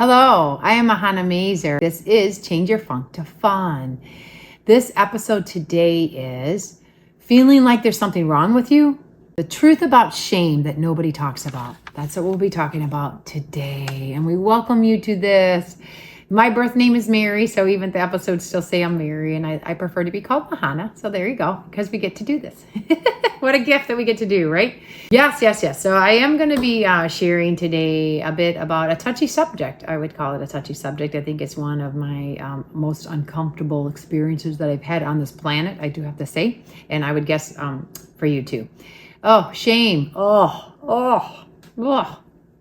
Hello, I am Mary Mazur. This is Change Your Funk to Fun. This episode today is feeling like there's something wrong with you. The truth about shame that nobody talks about. That's what we'll be talking about today. And we welcome you to this. My birth name is Mary, so even the episodes still say I'm Mary, and I prefer to be called Mahana. So there you go, because we get to do this. What a gift that we get to do, right? Yes. So I am going to be sharing today a bit about a touchy subject. I would call it a touchy subject. I think it's one of my most uncomfortable experiences that I've had on this planet, I do have to say. And I would guess for you too. Oh, shame. Oh.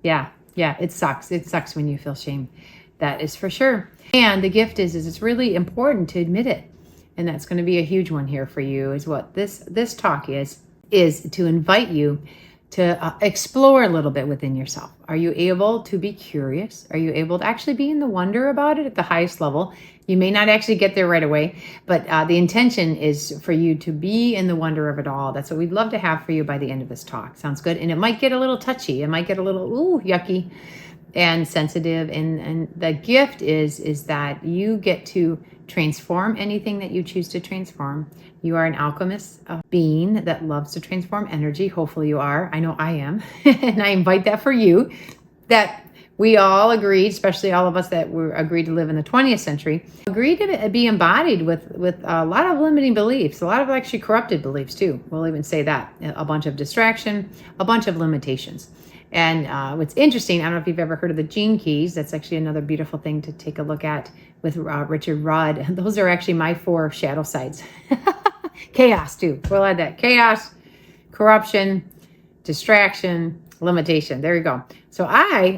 Yeah, it sucks. It sucks when you feel shame. That is for sure. And the gift is it's really important to admit it. And that's going to be a huge one here for you, is what this talk is to invite you to explore a little bit within yourself. Are you able to be curious? Are you able to actually be in the wonder about it at the highest level? You may not actually get there right away, but the intention is for you to be in the wonder of it all. That's what we'd love to have for you by the end of this talk. Sounds good? And it might get a little touchy. It might get a little, yucky and sensitive. And the gift is that you get to transform anything that you choose to transform. You are an alchemist, a being that loves to transform energy. Hopefully you are. I know I am. And I invite that for you, that we all agreed, especially all of us that were agreed to live in the 20th century, agreed to be embodied with a lot of limiting beliefs, a lot of actually corrupted beliefs too. We'll even say that. A bunch of distraction, a bunch of limitations. And what's interesting, I don't know if you've ever heard of the gene keys. That's actually another beautiful thing to take a look at with Richard Rudd. Those are actually my 4 shadow sides. Chaos too. We'll add that. Chaos, corruption, distraction, limitation. There you go. So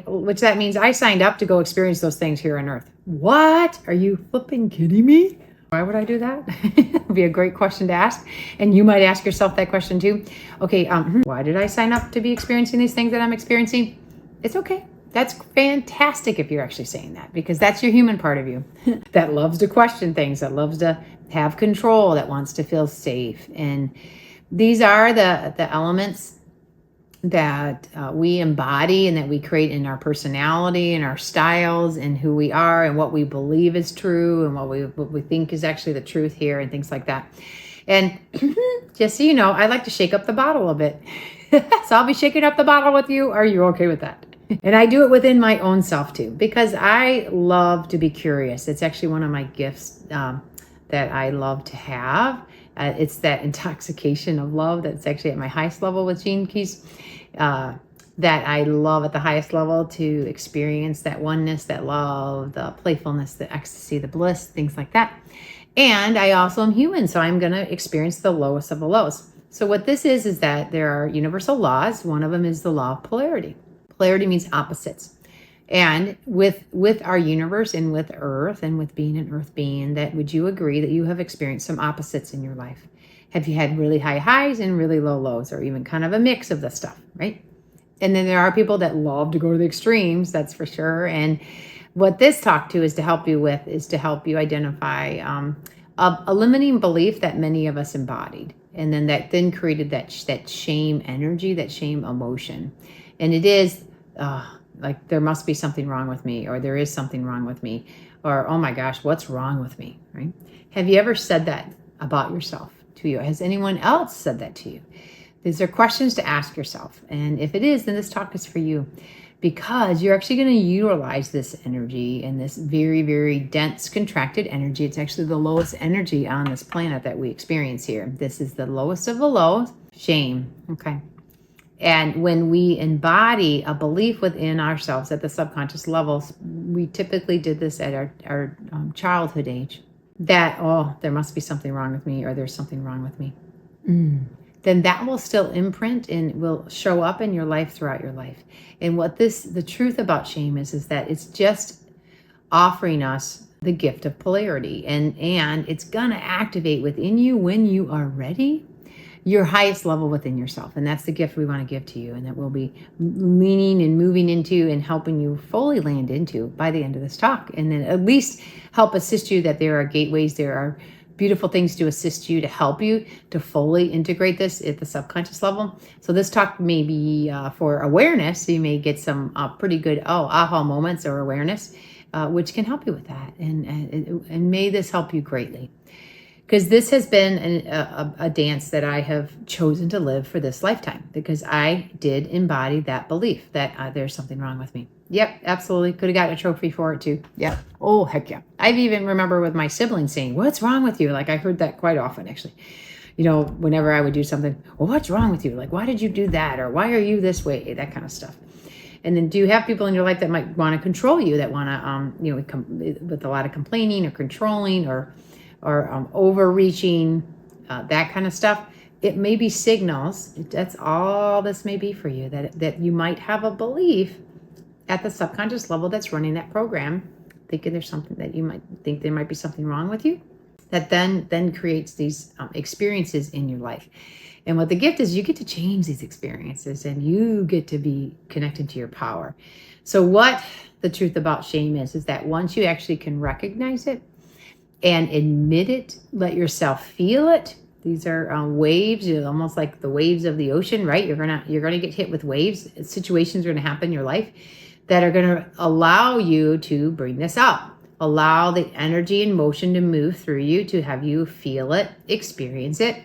which that means I signed up to go experience those things here on Earth. What? Are you flipping kidding me? Why would I do that? It'd be a great question to ask. And you might ask yourself that question too. Okay, why did I sign up to be experiencing these things that I'm experiencing? It's okay. That's fantastic if you're actually saying that, because that's your human part of you that loves to question things, that loves to have control, that wants to feel safe. And these are the elements that we embody and that we create in our personality and our styles and who we are and what we believe is true and what we think is actually the truth here and things like that. And just so you know, I like to shake up the bottle a bit. So I'll be shaking up the bottle with you. Are you okay with that? And I do it within my own self too, because I love to be curious. It's actually one of my gifts that I love to have. It's that intoxication of love that's actually at my highest level with Gene Keys, that I love at the highest level to experience that oneness, that love, the playfulness, the ecstasy, the bliss, things like that. And I also am human, so I'm going to experience the lowest of the lows. So what this is that there are universal laws. One of them is the law of polarity. Polarity means opposites. And with our universe and with Earth and with being an Earth being, that would you agree that you have experienced some opposites in your life? Have you had really high highs and really low lows, or even kind of a mix of the stuff, right? And then there are people that love to go to the extremes, that's for sure. And what this talk to is to help you with is to help you identify a limiting belief that many of us embodied. And then that then created that shame energy, that shame emotion. And it is like there must be something wrong with me, or there is something wrong with me, or oh my gosh, what's wrong with me, right? Have you ever said that about yourself to you? Has anyone else said that to you? These are questions to ask yourself. And if it is, then this talk is for you, because you're actually going to utilize this energy and this very, very dense, contracted energy. It's actually the lowest energy on this planet that we experience here. This is the lowest of the lows, shame. Okay. And when we embody a belief within ourselves at the subconscious levels, we typically did this at our childhood age, that, oh, there must be something wrong with me, or there's something wrong with me. Then that will still imprint and will show up in your life throughout your life. And what the truth about shame is that it's just offering us the gift of polarity. And it's going to activate within you, when you are ready, your highest level within yourself. And that's the gift we want to give to you, and that we'll be leaning and moving into and helping you fully land into by the end of this talk. And then at least help assist you that there are gateways, there are beautiful things to assist you, to help you to fully integrate this at the subconscious level. So this talk may be for awareness. So you may get some pretty good aha moments or awareness, which can help you with that. And may this help you greatly. Because this has been a dance that I have chosen to live for this lifetime, because I did embody that belief that there's something wrong with me. Yep, absolutely. Could have gotten a trophy for it too. Yep. Oh, heck yeah. I even remember with my siblings saying, "What's wrong with you?" Like, I heard that quite often, actually. Whenever I would do something, "Well, what's wrong with you? Like, why did you do that? Or why are you this way?" That kind of stuff. And then do you have people in your life that might want to control you, that want to, with a lot of complaining or controlling or overreaching, that kind of stuff? It may be signals. That's all this may be for you, that you might have a belief at the subconscious level that's running that program, thinking there's something that you might think there might be something wrong with you, that then creates these experiences in your life. And what the gift is, you get to change these experiences and you get to be connected to your power. So what the truth about shame is that once you actually can recognize it and admit it, let yourself feel it. These are waves, almost like the waves of the ocean, right? You're gonna get hit with waves. Situations are gonna happen in your life that are gonna allow you to bring this up. Allow the energy and motion to move through you, to have you feel it, experience it.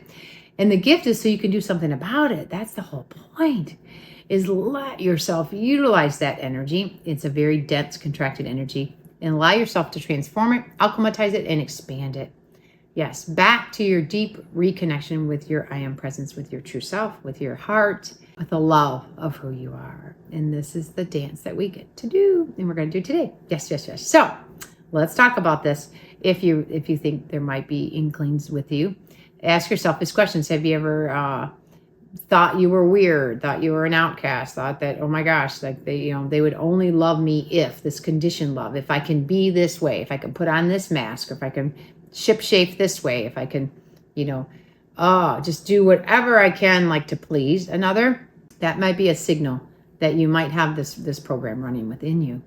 And the gift is so you can do something about it. That's the whole point, is let yourself utilize that energy. It's a very dense, contracted energy, and allow yourself to transform it, alchemize it, and expand it. Yes, back to your deep reconnection with your I am presence, with your true self, with your heart, with the love of who you are. And this is the dance that we get to do, and we're going to do today. Yes, yes, yes. So let's talk about this. If you think there might be inklings with you, ask yourself these questions. Have you ever thought you were weird, thought you were an outcast, thought that, oh my gosh, like they would only love me if this conditioned love, if I can be this way, if I can put on this mask, or if I can ship-shape this way, if I can, just do whatever I can, like, to please another, that might be a signal that you might have this program running within you.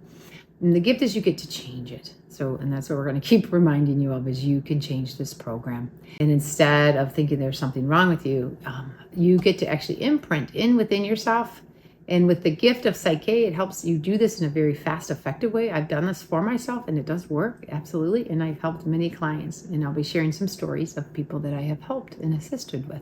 And the gift is you get to change it. And that's what we're going to keep reminding you of, is you can change this program. And instead of thinking there's something wrong with you, you get to actually imprint within yourself. And with the gift of PSYCH-K, it helps you do this in a very fast, effective way. I've done this for myself, and it does work, absolutely. And I've helped many clients, and I'll be sharing some stories of people that I have helped and assisted with,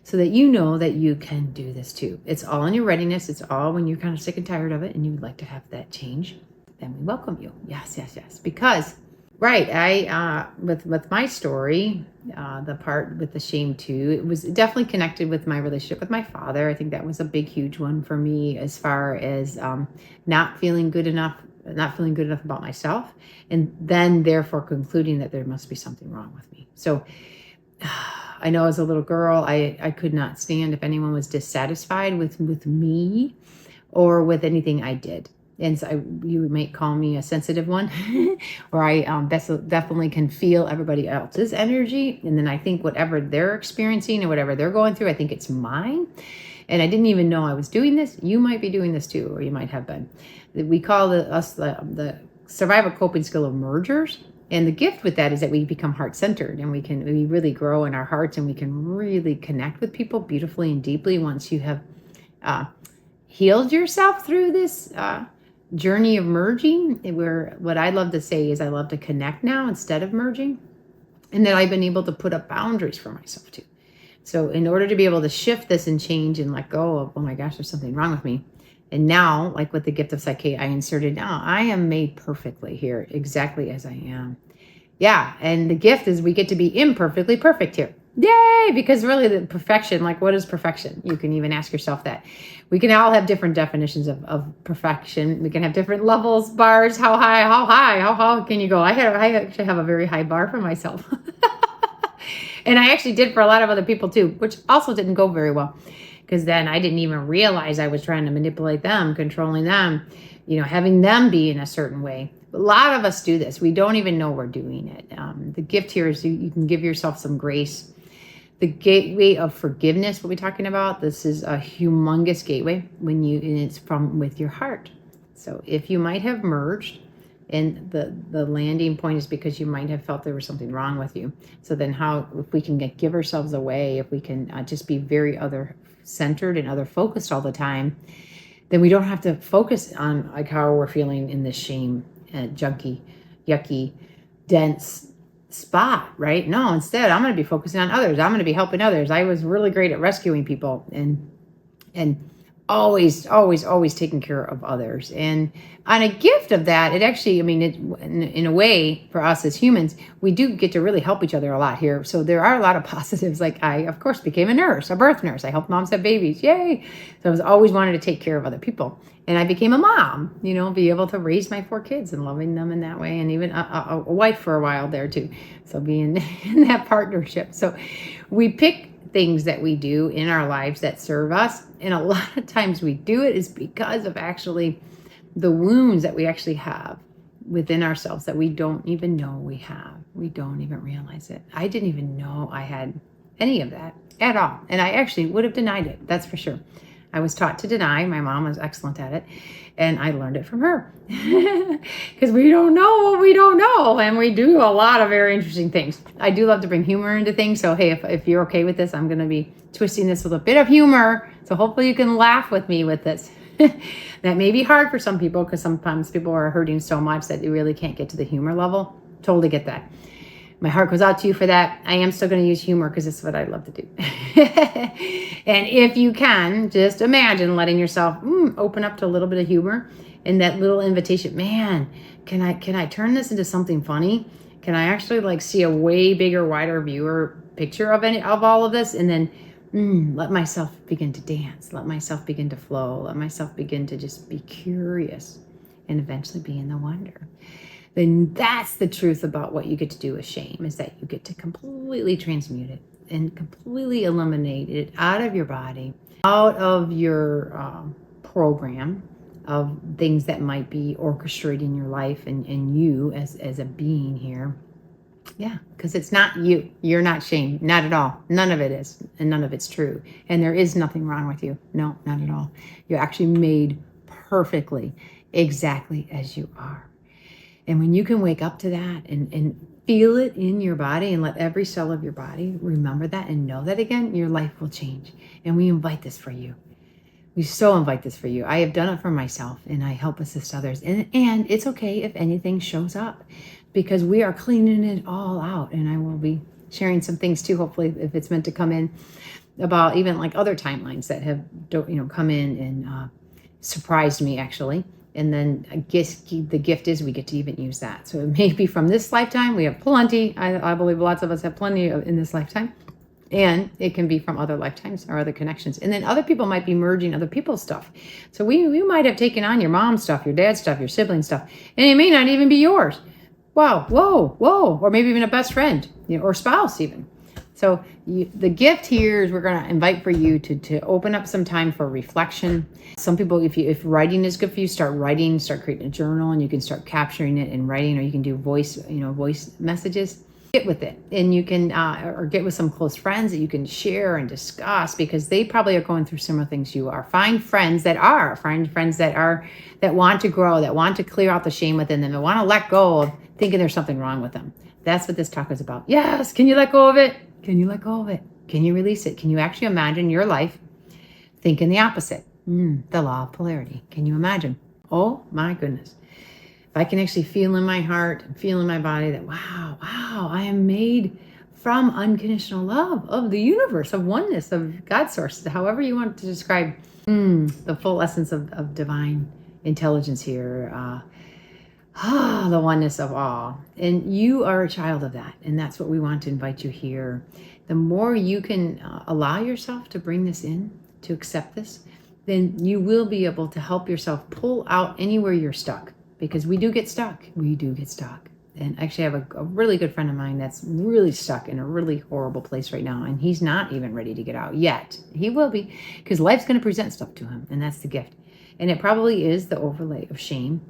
so that you know that you can do this too. It's all in your readiness. It's all when you're kind of sick and tired of it and you would like to have that change. Then we welcome you. Yes, yes, yes. Because, right, I with my story, the part with the shame too, it was definitely connected with my relationship with my father. I think that was a big, huge one for me, as far as not feeling good enough about myself, and then therefore concluding that there must be something wrong with me. So I know as a little girl, I could not stand if anyone was dissatisfied with me or with anything I did. And so you might call me a sensitive one, or I definitely can feel everybody else's energy. And then I think whatever they're experiencing or whatever they're going through, I think it's mine. And I didn't even know I was doing this. You might be doing this too, or you might have been. We call the survival coping skill of mergers. And the gift with that is that we become heart-centered, and we really grow in our hearts, and we can really connect with people beautifully and deeply once you have healed yourself through this journey of merging. Where what I love to say is I love to connect now instead of merging, and that I've been able to put up boundaries for myself too. So in order to be able to shift this and change and let go of, oh my gosh, there's something wrong with me. And now, like with the gift of PSYCH-K, I inserted, now I am made perfectly here, exactly as I am. Yeah, and the gift is we get to be imperfectly perfect here. Yay! Because really the perfection, like what is perfection? You can even ask yourself that. We can all have different definitions of perfection. We can have different levels, bars, how high can you go? I actually have a very high bar for myself. And I actually did for a lot of other people too, which also didn't go very well. Because then I didn't even realize I was trying to manipulate them, controlling them, having them be in a certain way. A lot of us do this. We don't even know we're doing it. The gift here is you can give yourself some grace. The gateway of forgiveness, what we're talking about, this is a humongous gateway and it's from with your heart. So if you might have merged And the landing point is because you might have felt there was something wrong with you. So then how, if we can give ourselves away, if we can just be very other centered and other focused all the time, then we don't have to focus on like how we're feeling in this shame, junky, yucky, dense spot, right? No, instead I'm going to be focusing on others. I'm going to be helping others. I was really great at rescuing people and always taking care of others. And on a gift of that, it actually, I mean, in a way for us as humans, we do get to really help each other a lot here. So there are a lot of positives. Like I, of course, became a nurse, a birth nurse. I helped moms have babies. Yay. So I was always wanted to take care of other people. And I became a mom, be able to raise my 4 kids and loving them in that way. And even a wife for a while there too. So being in that partnership. So we pick things that we do in our lives that serve us. And a lot of times we do it is because of actually the wounds that we actually have within ourselves that we don't even know we have. We don't even realize it. I didn't even know I had any of that at all. And I actually would have denied it. That's for sure. I was taught to deny. My mom was excellent at it. And I learned it from her. Because we don't know what we don't know. And we do a lot of very interesting things. I do love to bring humor into things. So, hey, if you're okay with this, I'm going to be twisting this with a bit of humor. So hopefully you can laugh with me with this. That may be hard for some people because sometimes people are hurting so much that you really can't get to the humor level. Totally get that. My heart goes out to you for that. I am still going to use humor because it's what I love to do. And if you can, just imagine letting yourself open up to a little bit of humor and that little invitation. Man, can I turn this into something funny? Can I actually see a way bigger, wider viewer picture of all of this? And then let myself begin to dance. Let myself begin to flow. Let myself begin to just be curious and eventually be in the wonder. Then that's the truth about what you get to do with shame, is that you get to completely transmute it and completely eliminate it out of your body, out of your program of things that might be orchestrating your life and you as a being here. Yeah, because it's not you. You're not shame. Not at all. None of it is. And none of it's true. And there is nothing wrong with you. No, not at all. You're actually made perfectly, exactly as you are. And when you can wake up to that and feel it in your body and let every cell of your body remember that and know that again, your life will change. And we invite this for you. We so invite this for you. I have done it for myself and I help assist others. And it's okay if anything shows up because we are cleaning it all out. And I will be sharing some things too, hopefully, if it's meant to come in about even other timelines that have come in and surprised me actually. And then I guess the gift is we get to even use that. So it may be from this lifetime. We have plenty. I believe lots of us have plenty in this lifetime. And it can be from other lifetimes or other connections. And then other people might be merging other people's stuff. So we might have taken on your mom's stuff, your dad's stuff, your sibling stuff. And it may not even be yours. Wow, whoa. Or maybe even a best friend or spouse even. So the gift here is we're going to invite for you to open up some time for reflection. Some people, if writing is good for you, start writing, start creating a journal, and you can start capturing it in writing, or you can do voice messages. Get with it, and you can or get with some close friends that you can share and discuss because they probably are going through similar things you are. Find friends that want to grow, that want to clear out the shame within them, that want to let go of thinking there's something wrong with them. That's what this talk is about. Yes, can you let go of it? Can you let go of it? Can you release it? Can you actually imagine your life thinking the opposite? The law of polarity. Can you imagine? Oh my goodness. If I can actually feel in my heart and feel in my body that, wow, I am made from unconditional love of the universe, of oneness, of God source, however you want to describe the full essence of divine intelligence here. The oneness of all. And you are a child of that. And that's what we want to invite you here. The more you can allow yourself to bring this in, to accept this, then you will be able to help yourself pull out anywhere you're stuck. Because we do get stuck. We do get stuck. And actually I have a really good friend of mine that's really stuck in a really horrible place right now. And he's not even ready to get out yet. He will be, because life's going to present stuff to him. And that's the gift. And it probably is the overlay of shame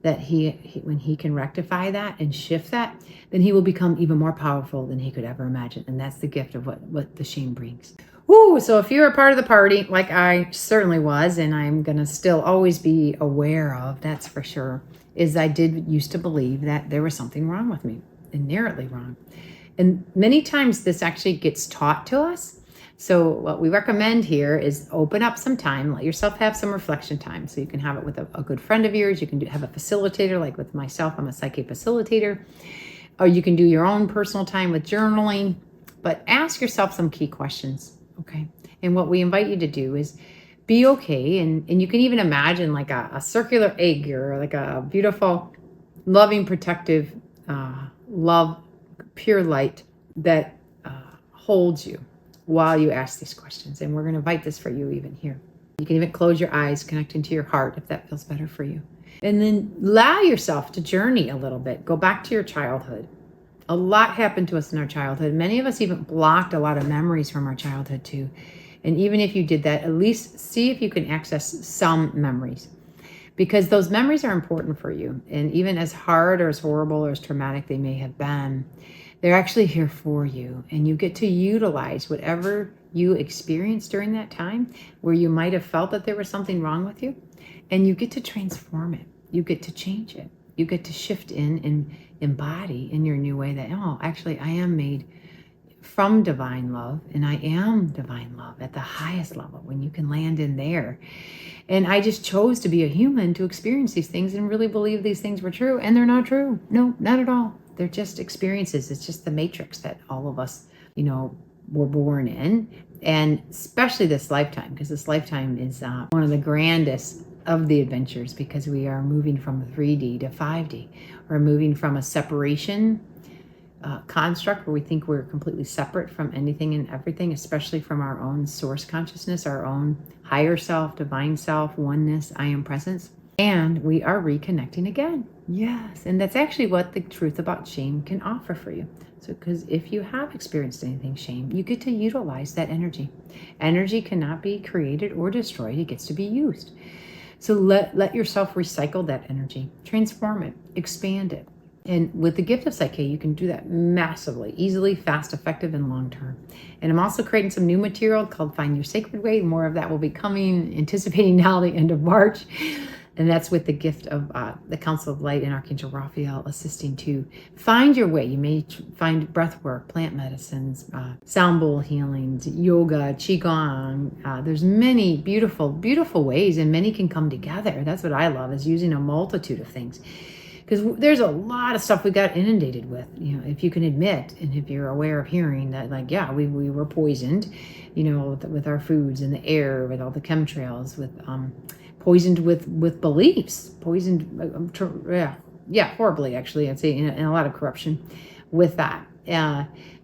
that he when he can rectify that and shift that, then he will become even more powerful than he could ever imagine. And that's the gift of what the shame brings. Woo! So if you're a part of the party, like I certainly was, and I'm going to still always be aware of, that's for sure, is I did used to believe that there was something wrong with me, inherently wrong. And many times this actually gets taught to us. So what we recommend here is open up some time, let yourself have some reflection time. So you can have it with a good friend of yours. You can have a facilitator, like with myself, I'm a PSYCH-K facilitator. Or you can do your own personal time with journaling. But ask yourself some key questions, okay? And what we invite you to do is be okay. And you can even imagine like a circular egg or like a beautiful, loving, protective, love, pure light that holds you while you ask these questions. And we're going to invite this for you even here. You can even close your eyes, connect into your heart if that feels better for you. And then allow yourself to journey a little bit. Go back to your childhood. A lot happened to us in our childhood. Many of us even blocked a lot of memories from our childhood too. And even if you did that, at least see if you can access some memories, because those memories are important for you. And even as hard or as horrible or as traumatic they may have been, they're actually here for you. And you get to utilize whatever you experienced during that time where you might have felt that there was something wrong with you. And you get to transform it. You get to change it. You get to shift in and embody in your new way that, oh, actually, I am made from divine love, and I am divine love at the highest level when you can land in there. And I just chose to be a human to experience these things and really believe these things were true, and they're not true. No, not at all. They're just experiences. It's just the matrix that all of us, were born in, and especially this lifetime, because this lifetime is one of the grandest of the adventures, because we are moving from 3D to 5D. We're moving from a separation construct where we think we're completely separate from anything and everything, especially from our own source consciousness, our own higher self, divine self, oneness, I am presence. And we are reconnecting again. Yes. And that's actually what the truth about shame can offer for you. So, because if you have experienced anything shame, you get to utilize that energy. Energy cannot be created or destroyed. It gets to be used. So let yourself recycle that energy, transform it, expand it. And with the gift of PSYCH-K, you can do that massively, easily, fast, effective, and long-term. And I'm also creating some new material called Find Your Sacred Way. More of that will be coming, anticipating now the end of March. And that's with the gift of the Council of Light and Archangel Raphael assisting to find your way. You may find breath work, plant medicines, sound bowl healings, yoga, qigong. There's many beautiful, beautiful ways, and many can come together. That's what I love, is using a multitude of things. Because there's a lot of stuff we got inundated with, if you can admit, and if you're aware of hearing that, like, yeah, we were poisoned, with our foods and the air, with all the chemtrails, with poisoned with beliefs, poisoned, horribly, actually, I'd say, in a lot of corruption with that.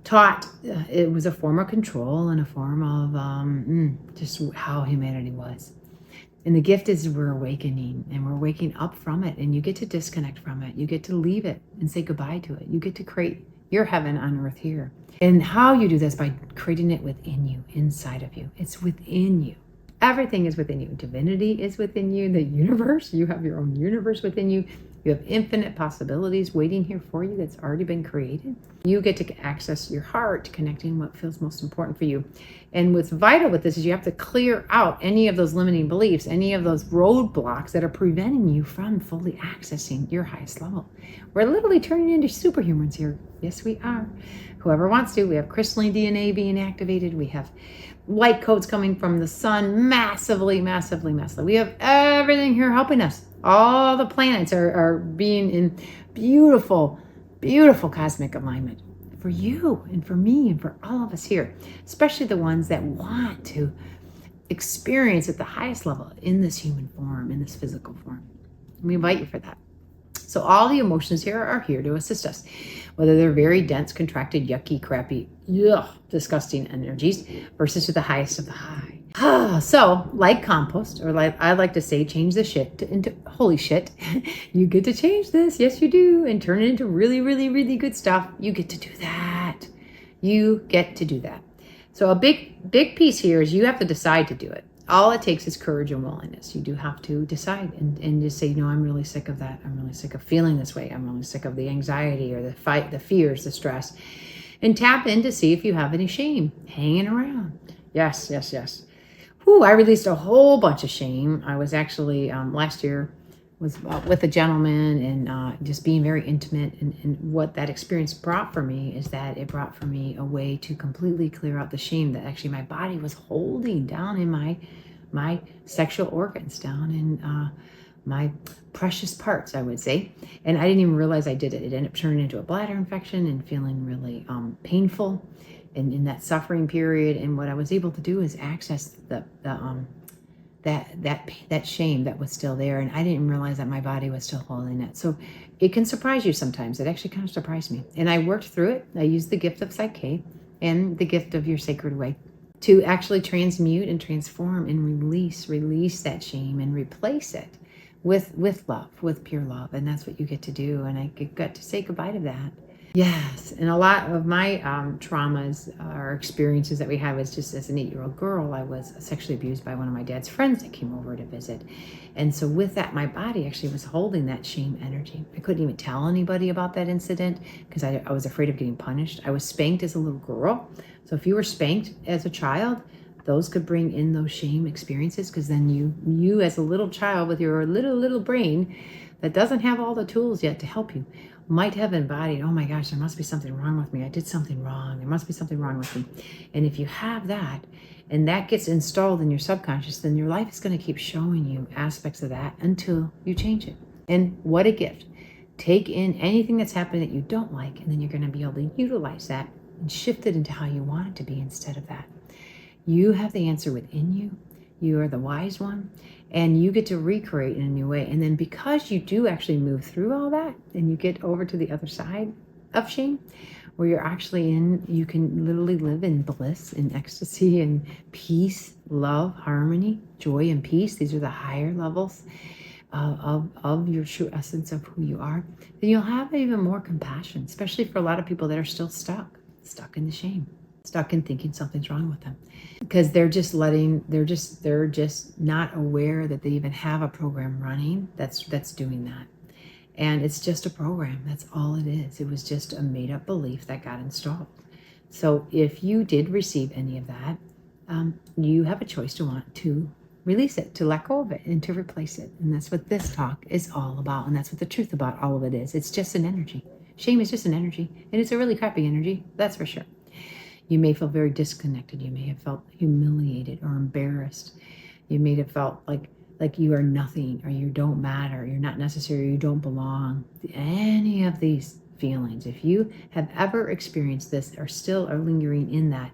Taught it was a form of control and a form of just how humanity was. And the gift is we're awakening, and we're waking up from it, and you get to disconnect from it. You get to leave it and say goodbye to it. You get to create your heaven on earth here. And how you do this by creating it within you, inside of you. It's within you. Everything is within you. Divinity is within you. The universe, you have your own universe within you. You have infinite possibilities waiting here for you that's already been created. You get to access your heart, connecting what feels most important for you. And what's vital with this is you have to clear out any of those limiting beliefs, any of those roadblocks that are preventing you from fully accessing your highest level. We're literally turning into superhumans here. Yes, we are. Whoever wants to. We have crystalline DNA being activated. We have light codes coming from the sun massively, massively, massively. We have everything here helping us. All the planets are being in beautiful, beautiful cosmic alignment for you and for me and for all of us here, especially the ones that want to experience at the highest level in this human form, in this physical form. We invite you for that. So all the emotions here are here to assist us, whether they're very dense, contracted, yucky, crappy, disgusting energies versus to the highest of the high. So like compost, or like I like to say, change the shit into holy shit. You get to change this. Yes, you do. And turn it into really, really, really good stuff. You get to do that. You get to do that. So a big piece here is you have to decide to do it. All it takes is courage and willingness. You do have to decide and just say, I'm really sick of that. I'm really sick of feeling this way. I'm really sick of the anxiety or the fight, the fears, the stress. And tap in to see if you have any shame hanging around. Yes, yes, yes. Whew, I released a whole bunch of shame. I was actually last year was with a gentleman and just being very intimate. And what that experience brought for me is that it brought for me a way to completely clear out the shame that actually my body was holding down in my sexual organs, down in my precious parts, I would say. And I didn't even realize I did it. It ended up turning into a bladder infection and feeling really painful and in that suffering period. And what I was able to do is access that shame that was still there, and I didn't realize that my body was still holding it. So it can surprise you sometimes. It actually kind of surprised me, and I worked through it. I used the gift of PSYCH-K and the gift of your sacred way to actually transmute and transform and release that shame and replace it with love, with pure love. And that's what you get to do. And I got to say goodbye to that. Yes, and a lot of my traumas or experiences that we had was just as an 8-year-old girl, I was sexually abused by one of my dad's friends that came over to visit. And so with that, my body actually was holding that shame energy. I couldn't even tell anybody about that incident because I was afraid of getting punished. I was spanked as a little girl. So if you were spanked as a child, those could bring in those shame experiences, because then you as a little child with your little brain that doesn't have all the tools yet to help you might have embodied, oh my gosh, there must be something wrong with me. I did something wrong. There must be something wrong with me. And if you have that, and that gets installed in your subconscious, then your life is going to keep showing you aspects of that until you change it. And what a gift. Take in anything that's happened that you don't like, and then you're going to be able to utilize that and shift it into how you want it to be instead of that. You have the answer within you. You are the wise one, and you get to recreate in a new way. And then because you do actually move through all that and you get over to the other side of shame, where you're actually you can literally live in bliss and ecstasy and peace, love, harmony, joy, and peace. These are the higher levels of your true essence of who you are. Then you'll have even more compassion, especially for a lot of people that are still stuck in the shame, stuck in thinking something's wrong with them, because they're just not aware that they even have a program running that's doing that. And it's just a program. That's all it is. It was just a made up belief that got installed. So if you did receive any of that, you have a choice to want to release it, to let go of it, and to replace it. And that's what this talk is all about. And that's what the truth about all of it is. It's just an energy. Shame is just an energy. And it's a really crappy energy. That's for sure. You may feel very disconnected. You may have felt humiliated or embarrassed. You may have felt like you are nothing, or you don't matter, you're not necessary, you don't belong. Any of these feelings, if you have ever experienced this or still are lingering in that,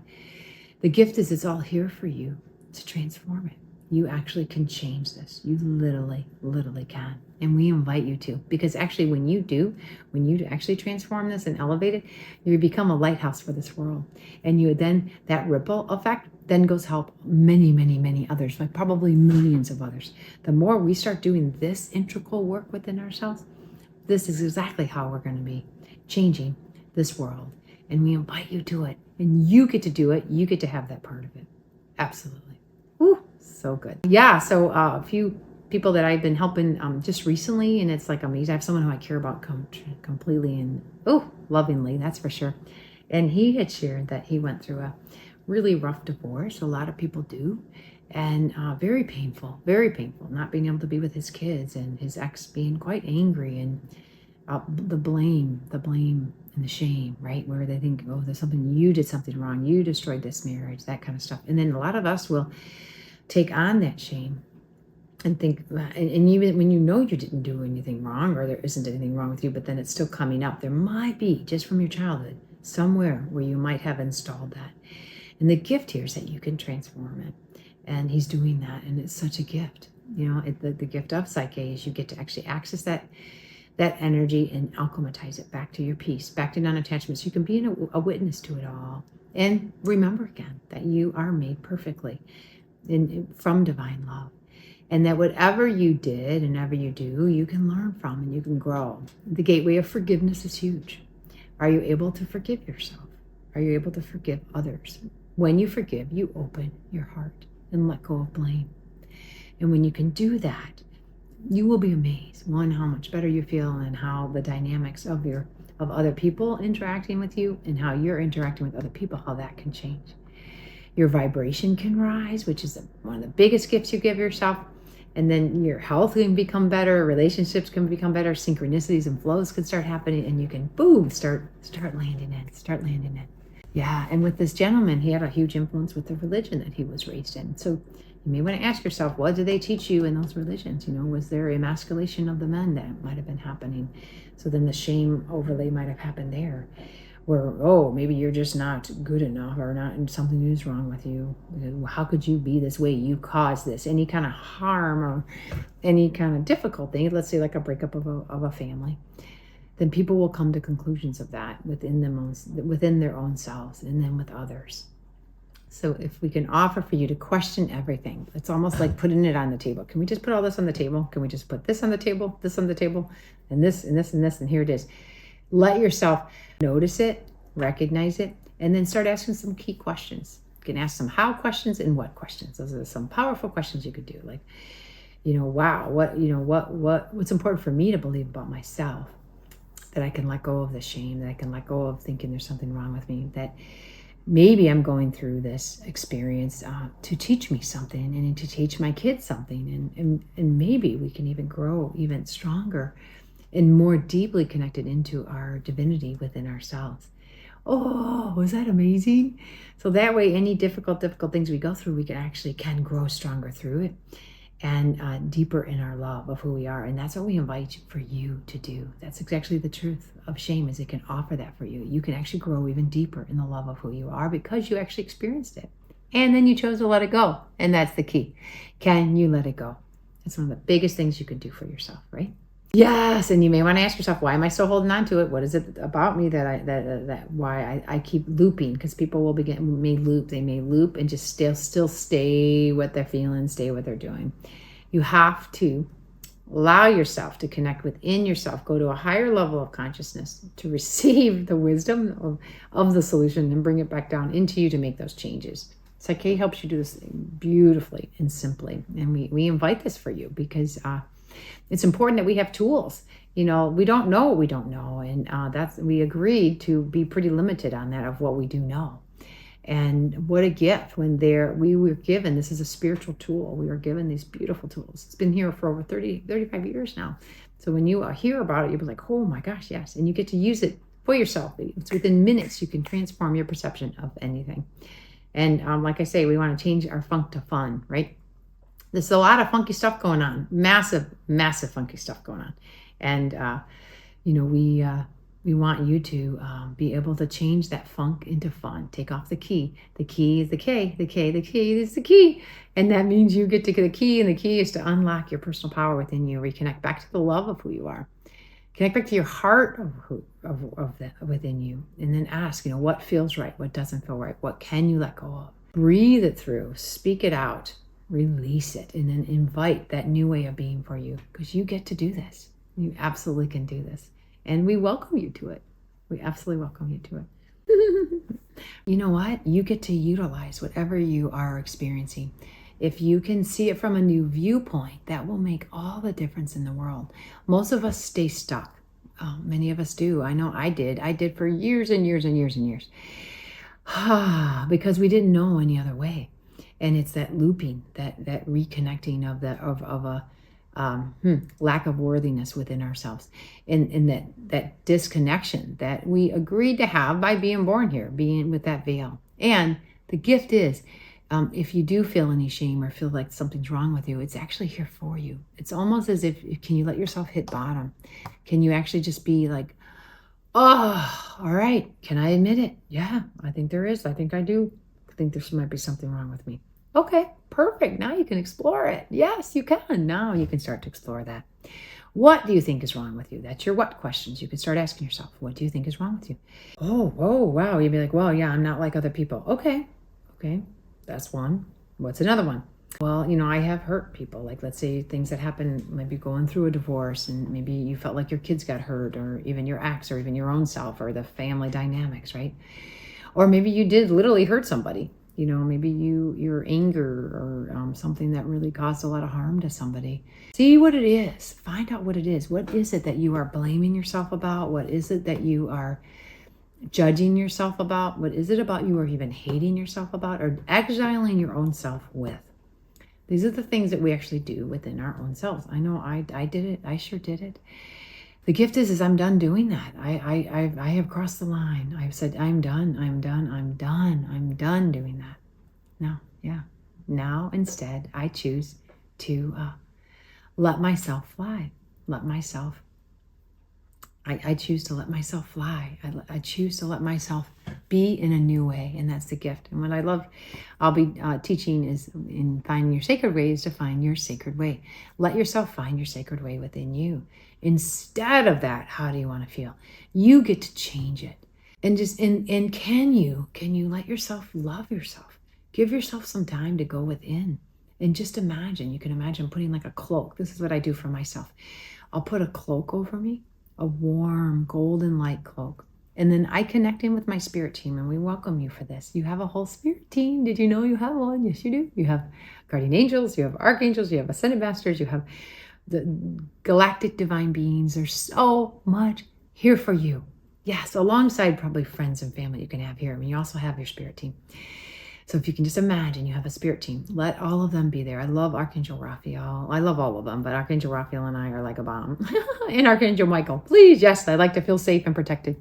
the gift is it's all here for you to transform it. You actually can change this. You literally can. And we invite you to, because actually when you actually transform this and elevate it, you become a lighthouse for this world. And you then, that ripple effect then goes help many others, like probably millions of others. The more we start doing this integral work within ourselves, this is exactly how we're going to be changing this world. And we invite you to it. And you get to do it. You get to have that part of it. Absolutely. Woo, so good. Yeah, so a few people that I've been helping just recently, and it's like amazing. I have someone who I care about completely and lovingly, that's for sure. And he had shared that he went through a really rough divorce. A lot of people do. And very painful, not being able to be with his kids, and his ex being quite angry, and the blame and the shame, right? Where they think, oh, there's something, you did something wrong, you destroyed this marriage, that kind of stuff. And then a lot of us will take on that shame and think, and even when you know you didn't do anything wrong, or there isn't anything wrong with you, but then it's still coming up, there might be, just from your childhood, somewhere where you might have installed that. And the gift here is that you can transform it. And he's doing that, and it's such a gift. You know, the gift of PSYCH-K is you get to actually access that energy and alchemize it back to your peace, back to non-attachment, so you can be a witness to it all. And remember again that you are made perfectly from divine love. And that whatever you did and ever you do, you can learn from and you can grow. The gateway of forgiveness is huge. Are you able to forgive yourself? Are you able to forgive others? When you forgive, you open your heart and let go of blame. And when you can do that, you will be amazed, one, how much better you feel, and how the dynamics of other people interacting with you and how you're interacting with other people, how that can change. Your vibration can rise, which is one of the biggest gifts you give yourself. And then your health can become better, relationships can become better, synchronicities and flows can start happening, and you can, boom, start landing in. Yeah, and with this gentleman, he had a huge influence with the religion that he was raised in. So you may want to ask yourself, what did they teach you in those religions? Was there emasculation of the men that might have been happening? So then the shame overlay might have happened there. Where, oh, maybe you're just not good enough, or not, and something is wrong with you. How could you be this way? You caused this. Any kind of harm or any kind of difficult thing, let's say like a breakup of a family, then people will come to conclusions of that within their own selves, and then with others. So if we can offer for you to question everything, it's almost like putting it on the table. Can we just put all this on the table? Can we just put this on the table, and this, and this, and this, and here it is. Let yourself notice it, recognize it, and then start asking some key questions. You can ask some how questions and what questions. Those are some powerful questions you could do. Like, wow, what's important for me to believe about myself? That I can let go of the shame, that I can let go of thinking there's something wrong with me, that maybe I'm going through this experience to teach me something, and to teach my kids something, and maybe we can even grow even stronger and more deeply connected into our divinity within ourselves. Oh, was that amazing? So that way, any difficult things we go through, we can grow stronger through it, and deeper in our love of who we are. And that's what we invite for you to do. That's exactly the truth of shame, is it can offer that for you. You can actually grow even deeper in the love of who you are, because you actually experienced it. And then you chose to let it go. And that's the key. Can you let it go? It's one of the biggest things you can do for yourself, right? Yes, and you may want to ask yourself, why am I still holding on to it? What is it about me that why I keep looping? Because people may loop and just still stay what they're feeling, stay what they're doing. You have to allow yourself to connect within yourself, go to a higher level of consciousness to receive the wisdom of the solution, and bring it back down into you to make those changes. PSYCH-K helps you do this beautifully and simply, and we invite this for you because it's important that we have tools. We don't know what we don't know, and we agreed to be pretty limited on that of what we do know. And what a gift when we were given, this is a spiritual tool. We were given these beautiful tools. It's been here for over 35 years now. So when you hear about it, you'll be like, oh my gosh, yes. And you get to use it for yourself. It's within minutes. You can transform your perception of anything. And like I say, we want to change our funk to fun, right? There's a lot of funky stuff going on, massive funky stuff going on. And, we want you to be able to change that funk into fun. Take off the key. The key is the K. The key is the key. And that means you get to get the key, and the key is to unlock your personal power within you. Reconnect back to the love of who you are. Connect back to your heart of that within you. And then ask, what feels right? What doesn't feel right? What can you let go of? Breathe it through. Speak it out. Release it, and then invite that new way of being for you, because you get to do this. You absolutely can do this, and we welcome you to it. We absolutely welcome you to it. You know what? You get to utilize whatever you are experiencing. If you can see it from a new viewpoint, that will make all the difference in the world. Most of us stay stuck. Many of us do. I know I did. I did for years and years and years and years. Because we didn't know any other way. And it's that looping, that reconnecting of a lack of worthiness within ourselves, and that disconnection that we agreed to have by being born here, being with that veil. And the gift is, if you do feel any shame or feel like something's wrong with you, it's actually here for you. It's almost as if, can you let yourself hit bottom? Can you actually just be like, oh, all right, can I admit it? Yeah, I think there is. I think I do. I think there might be something wrong with me. Okay, perfect. Now you can explore it. Yes, you can. Now you can start to explore that. What do you think is wrong with you? That's your what questions. You can start asking yourself, what do you think is wrong with you? Oh, wow. You'd be like, well, yeah, I'm not like other people. Okay, that's one. What's another one? Well, I have hurt people. Like, let's say things that happen, maybe going through a divorce, and maybe you felt like your kids got hurt, or even your ex, or even your own self, or the family dynamics, right? Or maybe you did literally hurt somebody. Maybe your anger, or something that really caused a lot of harm to somebody. See what it is. Find out what it is. What is it that you are blaming yourself about? What is it that you are judging yourself about? What is it about you or even hating yourself about or exiling your own self with? These are the things that we actually do within our own selves. I know I did it. I sure did it. The gift is I'm done doing that. I have crossed the line. I've said, I'm done doing that. No, yeah. Now, instead, I choose to let myself fly. I choose to let myself fly. I choose to let myself be in a new way, and that's the gift. And what I love, I'll be teaching is in finding your sacred way is to find your sacred way. Let yourself find your sacred way within you. Instead of that, how do you want to feel? You get to change it. And can you let yourself love yourself? Give yourself some time to go within. And just imagine, you can imagine putting like a cloak. This is what I do for myself. I'll put a cloak over me, a warm golden light cloak. And then I connect in with my spirit team and we welcome you for this. You have a whole spirit team. Did you know you have one? Yes, you do. You have guardian angels, you have archangels, you have ascended masters, you have the galactic divine beings. There's so much here for you. Yes, alongside probably friends and family you can have here. I mean, you also have your spirit team. So if you can just imagine you have a spirit team, let all of them be there. I love Archangel Raphael. I love all of them, but Archangel Raphael and I are like a bomb. And Archangel Michael, please, yes, I like to feel safe and protected.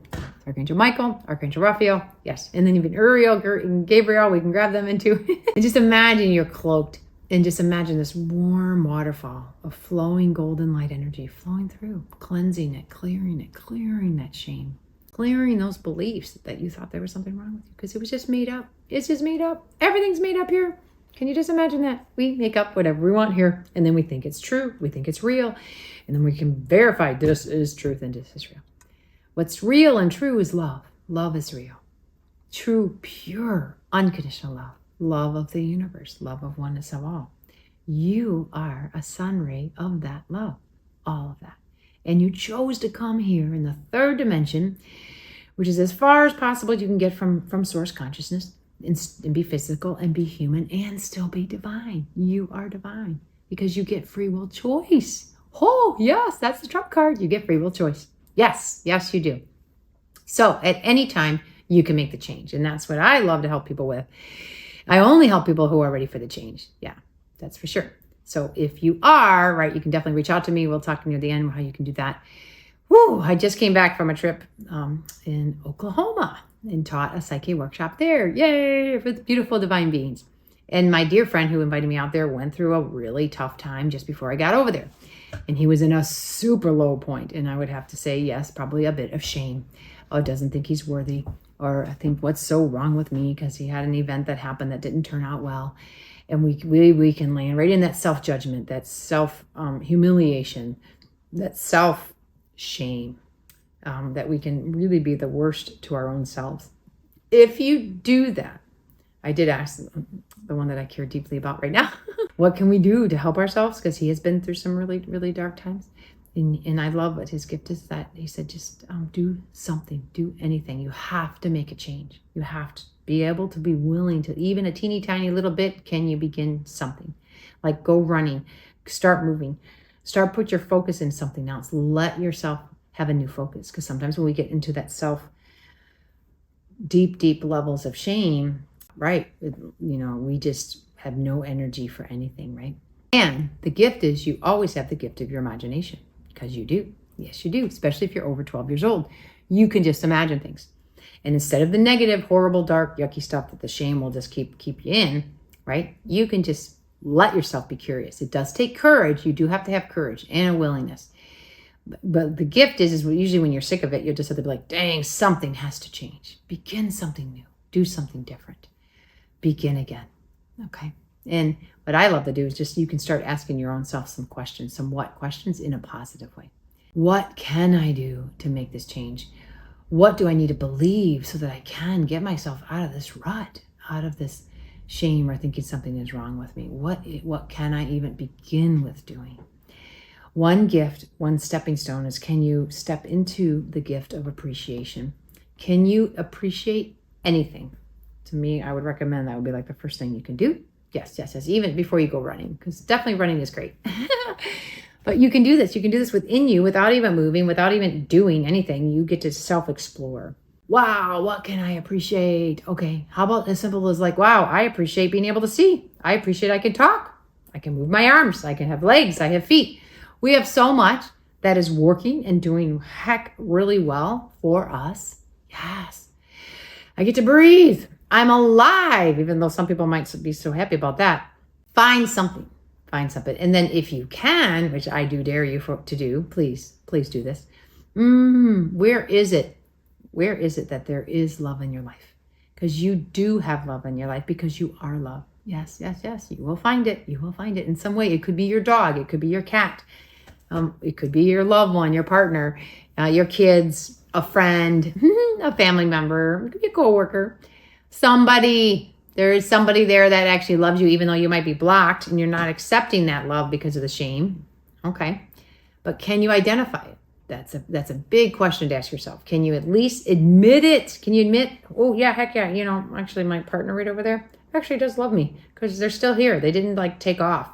Archangel Michael, Archangel Raphael, yes. And then even Uriel and Gabriel, we can grab them into. And just imagine you're cloaked and just imagine this warm waterfall of flowing golden light energy flowing through, cleansing it, clearing that shame. Clearing those beliefs that you thought there was something wrong with you because it was just made up. It's just made up. Everything's made up here. Can you just imagine that? We make up whatever we want here and then we think it's true. We think it's real. And then we can verify this is truth and this is real. What's real and true is love. Love is real. True, pure, unconditional love. Love of the universe. Love of oneness of all. You are a sun ray of that love. All of that. And you chose to come here in the third dimension, which is as far as possible you can get from source consciousness and be physical and be human and still be divine. You are divine because you get free will choice. Oh, yes, that's the trump card. You get free will choice. Yes, you do. So at any time, you can make the change. And that's what I love to help people with. I only help people who are ready for the change. Yeah, that's for sure. So if you are, right, you can definitely reach out to me. We'll talk near the end how you can do that. Woo, I just came back from a trip in Oklahoma and taught a PSYCH-K workshop there. Yay, with beautiful divine beings. And my dear friend who invited me out there went through a really tough time just before I got over there. And he was in a super low point. And I would have to say, yes, probably a bit of shame. Oh, doesn't think he's worthy. Or I think what's so wrong with me because he had an event that happened that didn't turn out well. And we can land right in that self-judgment, that self-humiliation, that self-shame, that we can really be the worst to our own selves. If you do that, I did ask the one that I care deeply about right now, what can we do to help ourselves? Because he has been through some really, really dark times. And I love what his gift is that he said, just do something, do anything. You have to make a change. You have to be able to be willing to, even a teeny tiny little bit, can you begin something? Like go running, start moving, put your focus in something else. Let yourself have a new focus. Because sometimes when we get into that deep levels of shame, right, we just have no energy for anything, right? And the gift is you always have the gift of your imagination. Because you do. Yes, you do. Especially if you're over 12 years old. You can just imagine things. And instead of the negative, horrible, dark, yucky stuff that the shame will just keep you in, right? You can just let yourself be curious. It does take courage. You do have to have courage and a willingness. But the gift is usually when you're sick of it, you'll just have to be like, dang, something has to change. Begin something new. Do something different. Begin again. Okay? And what I love to do is just you can start asking your own self some questions, some what questions in a positive way. What can I do to make this change? What do I need to believe so that I can get myself out of this rut, out of this shame or thinking something is wrong with me? What can I even begin with doing? One gift, one stepping stone is, can you step into the gift of appreciation? Can you appreciate anything? To me, I would recommend that would be like the first thing you can do. Yes, even before you go running, because definitely running is great. But you can do this. You can do this within you without even moving, without even doing anything. You get to self-explore. Wow, what can I appreciate? Okay, how about as simple as like, wow, I appreciate being able to see. I appreciate I can talk. I can move my arms. I can have legs. I have feet. We have so much that is working and doing heck really well for us. Yes. I get to breathe. I'm alive, even though some people might be so happy about that. Find something. Find something. And then if you can, which I do dare you to do, please do this. Where is it? Where is it that there is love in your life? Because you do have love in your life because you are love. Yes, yes, yes. You will find it. You will find it in some way. It could be your dog. It could be your cat. It could be your loved one, your partner, your kids, a friend, a family member, it could be a coworker, somebody. There is somebody there that actually loves you, even though you might be blocked and you're not accepting that love because of the shame. Okay. But can you identify it? That's a big question to ask yourself. Can you at least admit it? Can you admit, oh yeah, heck yeah, actually my partner right over there actually does love me because they're still here. They didn't like take off,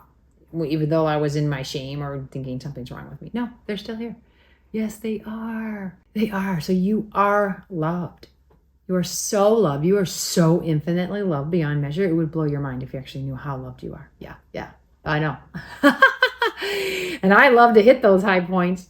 even though I was in my shame or thinking something's wrong with me. No, they're still here. Yes, they are. They are. So you are loved. You are so loved. You are so infinitely loved beyond measure. It would blow your mind if you actually knew how loved you are. Yeah, yeah, I know. And I love to hit those high points.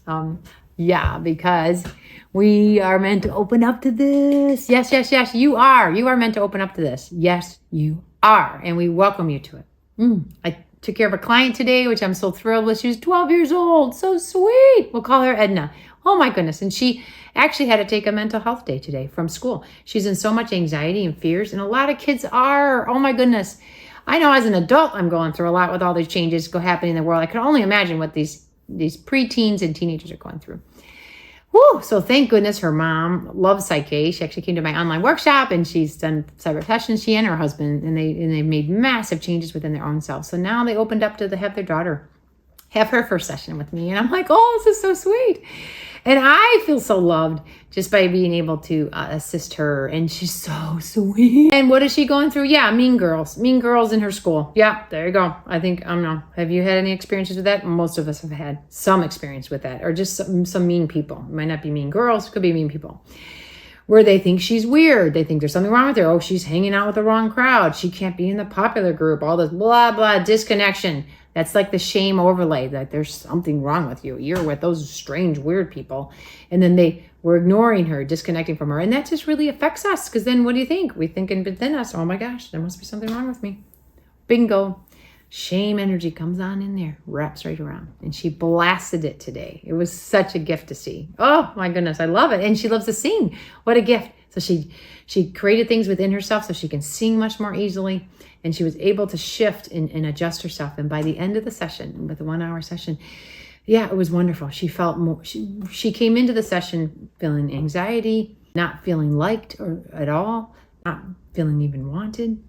Yeah, because we are meant to open up to this. Yes, yes, yes, you are. You are meant to open up to this. Yes, you are. And we welcome you to it. I took care of a client today, which I'm so thrilled with. She was 12 years old. So sweet. We'll call her Edna. Oh my goodness. And she actually had to take a mental health day today from school. She's in so much anxiety and fears. And a lot of kids are. Oh my goodness. I know as an adult, I'm going through a lot with all these changes happening in the world. I can only imagine what these preteens and teenagers are going through. Woo! So thank goodness her mom loves PSYCH-K. She actually came to my online workshop and she's done cyber sessions, she and her husband, and they made massive changes within their own selves. So now they opened up to have their daughter have her first session with me. And I'm like, oh, this is so sweet. And I feel so loved just by being able to assist her. And she's so sweet. And what is she going through? Yeah, mean girls in her school. Yeah, there you go. I think, I don't know. Have you had any experiences with that? Most of us have had some experience with that, or just some mean people. It might not be mean girls, could be mean people, where they think she's weird. They think there's something wrong with her. Oh, she's hanging out with the wrong crowd. She can't be in the popular group. All this blah, blah, disconnection. That's like the shame overlay that there's something wrong with you. You're with those strange, weird people. And then they were ignoring her, disconnecting from her. And that just really affects us because then what do you think? We think within us, oh my gosh, there must be something wrong with me. Bingo. Shame energy comes on in there, wraps right around. And she blasted it today. It was such a gift to see. Oh my goodness, I love it. And she loves to sing. What a gift. So she created things within herself so she can sing much more easily. And she was able to shift and adjust herself. And by the end of the session, with the 1 hour session, yeah, it was wonderful. She felt more, she came into the session feeling anxiety, not feeling liked or at all, not feeling even wanted.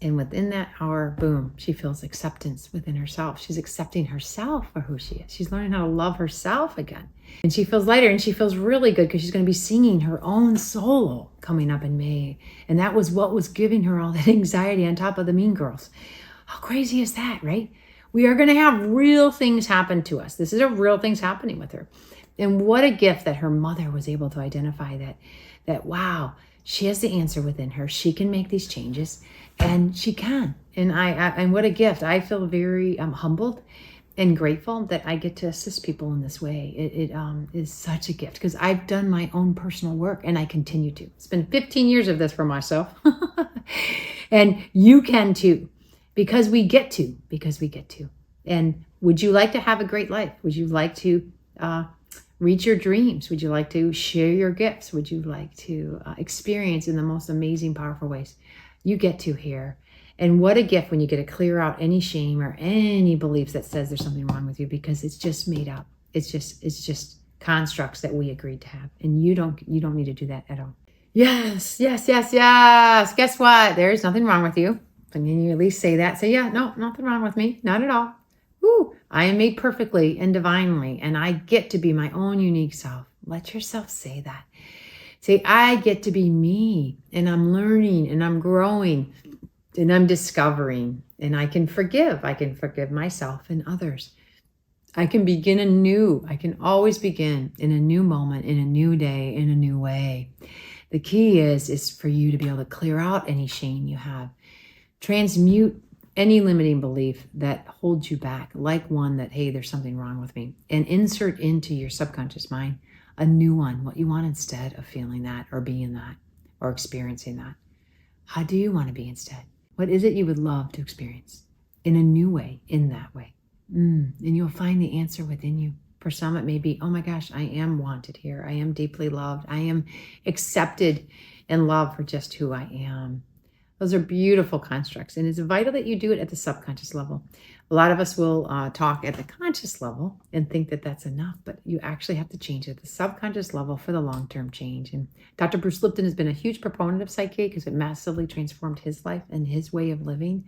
And within that hour, boom, she feels acceptance within herself. She's accepting herself for who she is. She's learning how to love herself again. And she feels lighter and she feels really good because she's going to be singing her own solo coming up in May. And that was what was giving her all that anxiety on top of the mean girls. How crazy is that, right? We are going to have real things happen to us. This is a real things happening with her. And what a gift that her mother was able to identify that wow, she has the answer within her. She can make these changes. And she can. And what a gift. I feel very humbled and grateful that I get to assist people in this way. It is such a gift because I've done my own personal work and I continue to. It's been 15 years of this for myself. And you can too, because we get to. And would you like to have a great life? Would you like to reach your dreams? Would you like to share your gifts? Would you like to experience in the most amazing, powerful ways? You get to here. And what a gift when you get to clear out any shame or any beliefs that says there's something wrong with you, because it's just made up. It's just constructs that we agreed to have. And you don't need to do that at all. Yes. Guess what? There's nothing wrong with you. And then you at least say that. Say, yeah, no, nothing wrong with me. Not at all. Woo, I am made perfectly and divinely, and I get to be my own unique self. Let yourself say that. Say, I get to be me, and I'm learning, and I'm growing, and I'm discovering, and I can forgive. I can forgive myself and others. I can begin anew. I can always begin in a new moment, in a new day, in a new way. The key is for you to be able to clear out any shame you have, transmute any limiting belief that holds you back, like one that, hey, there's something wrong with me, and insert into your subconscious mind a new one, what you want instead of feeling that or being that or experiencing that. How do you want to be instead? What is it you would love to experience in a new way, in that way? And you'll find the answer within you. For some, it may be, oh my gosh, I am wanted here. I am deeply loved. I am accepted and loved for just who I am. Those are beautiful constructs. And it's vital that you do it at the subconscious level. A lot of us will talk at the conscious level and think that that's enough, but you actually have to change it at the subconscious level for the long-term change. And Dr. Bruce Lipton has been a huge proponent of PSYCH-K because it massively transformed his life and his way of living.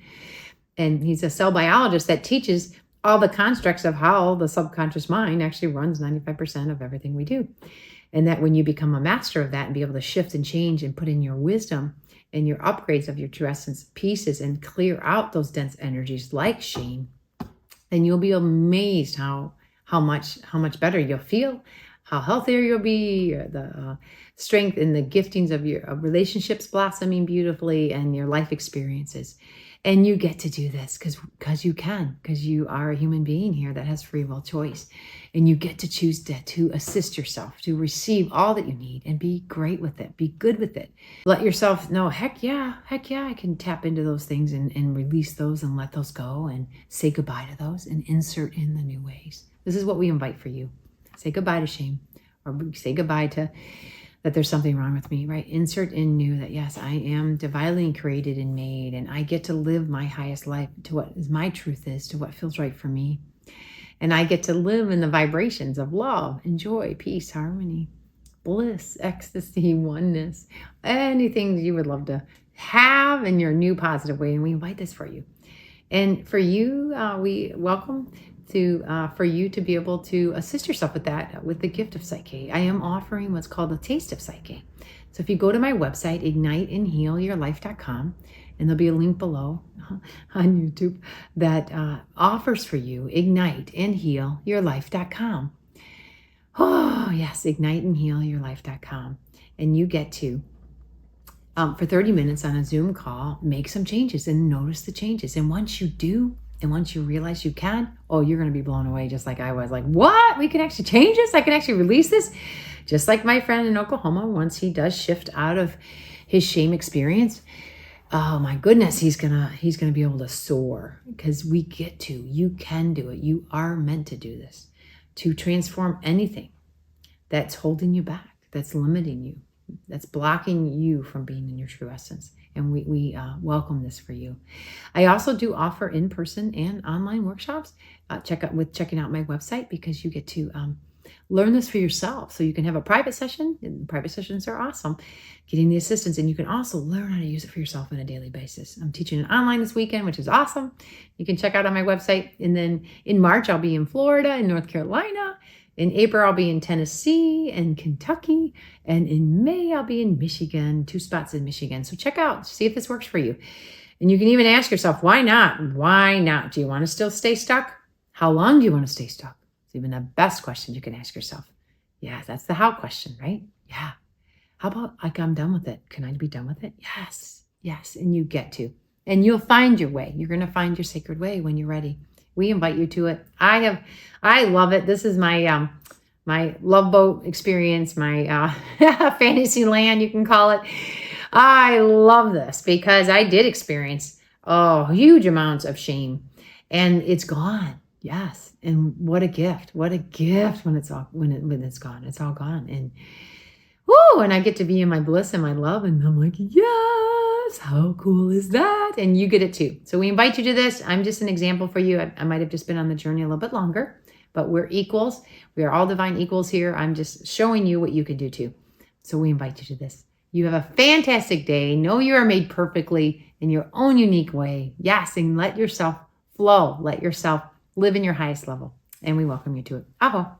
And he's a cell biologist that teaches all the constructs of how the subconscious mind actually runs 95% of everything we do. And that when you become a master of that and be able to shift and change and put in your wisdom and your upgrades of your true essence pieces and clear out those dense energies like shame, then you'll be amazed how much better you'll feel, how healthier you'll be, the strength and the giftings of your relationships blossoming beautifully, and your life experiences. And you get to do this because you can, because you are a human being here that has free will choice. And you get to choose to assist yourself, to receive all that you need and be great with it, be good with it. Let yourself know, heck yeah, I can tap into those things and release those and let those go and say goodbye to those and insert in the new ways. This is what we invite for you. Say goodbye to shame, or say goodbye to that there's something wrong with me, right? Insert in new that, yes, I am divinely created and made, and I get to live my highest life to what is my truth is, to what feels right for me. And I get to live in the vibrations of love and joy, peace, harmony, bliss, ecstasy, oneness, anything you would love to have in your new positive way. And we invite this for you. And for you, we welcome for you to be able to assist yourself with that, with the gift of PSYCH-K. I am offering what's called a taste of PSYCH-K. So if you go to my website, igniteandhealyourlife.com, and there'll be a link below on YouTube that offers for you igniteandhealyourlife.com. Oh yes, igniteandhealyourlife.com. And you get to, for 30 minutes on a Zoom call, make some changes and notice the changes. And once you do, and once you realize you can, oh, you're going to be blown away just like I was. Like, what? We can actually change this? I can actually release this? Just like my friend in Oklahoma, once he does shift out of his shame experience, oh my goodness, he's gonna be able to soar, because we get to. You can do it. You are meant to do this, to transform anything that's holding you back, that's limiting you, that's blocking you from being in your true essence. And we welcome this for you. I also do offer in-person and online workshops. Checking out my website, because you get to learn this for yourself. So you can have a private session, and private sessions are awesome, getting the assistance, and you can also learn how to use it for yourself on a daily basis. I'm teaching it online this weekend, which is awesome. You can check out on my website. And then in March, I'll be in Florida and North Carolina. In April, I'll be in Tennessee and Kentucky. And in May, I'll be in Michigan, 2 spots in Michigan. So check out, see if this works for you. And you can even ask yourself, why not? Why not? Do you want to still stay stuck? How long do you want to stay stuck? It's even the best question you can ask yourself. Yeah, that's the how question, right? Yeah. How about, like, I'm done with it? Can I be done with it? Yes. Yes. And you get to. And you'll find your way. You're going to find your sacred way when you're ready. We invite you to it. I love it. This is my my love boat experience, my fantasy land, you can call it. I love this because I did experience huge amounts of shame, and it's gone. Yes, and what a gift! What a gift when it's gone. It's all gone, and and I get to be in my bliss and my love, and I'm like, yes, how cool is that? And you get it too. So we invite you to this. I'm just an example for you. I might have just been on the journey a little bit longer, but we're equals. We are all divine equals here. I'm just showing you what you can do too. So we invite you to this. You have a fantastic day. Know you are made perfectly in your own unique way. Yes, and let yourself flow. Let yourself live in your highest level. And we welcome you to it. Aho.